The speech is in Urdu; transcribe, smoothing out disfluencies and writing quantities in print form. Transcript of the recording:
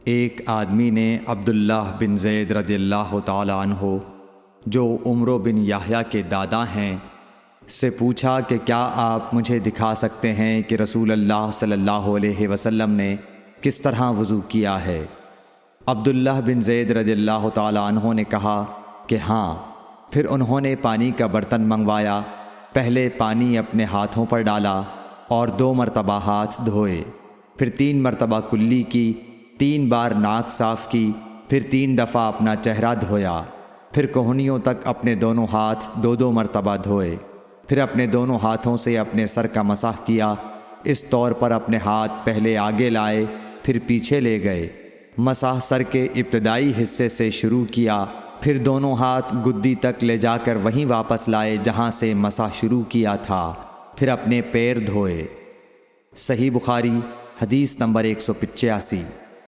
ایک آدمی نے عبداللہ بن زید رضی اللہ تعالیٰ عنہ جو عمرو بن یحییٰ کے دادا ہیں سے پوچھا کہ کیا آپ مجھے دکھا سکتے ہیں کہ رسول اللہ صلی اللہ علیہ وسلم نے کس طرح وضو کیا ہے؟ عبداللہ بن زید رضی اللہ تعالیٰ عنہ نے کہا کہ ہاں۔ پھر انہوں نے پانی کا برتن منگوایا، پہلے پانی اپنے ہاتھوں پر ڈالا اور 2 مرتبہ ہاتھ دھوئے، پھر 3 مرتبہ کلی کی، 3 بار ناک صاف کی، پھر 3 دفعہ اپنا چہرہ دھویا، پھر کوہنیوں تک اپنے دونوں ہاتھ 2 مرتبہ دھوئے، پھر اپنے دونوں ہاتھوں سے اپنے سر کا مسح کیا، اس طور پر اپنے ہاتھ پہلے آگے لائے پھر پیچھے لے گئے، مسح سر کے ابتدائی حصے سے شروع کیا، پھر دونوں ہاتھ گدی تک لے جا کر وہیں واپس لائے جہاں سے مسح شروع کیا تھا، پھر اپنے پیر دھوئے۔ صحیح بخاری حدیث نمبر 185۔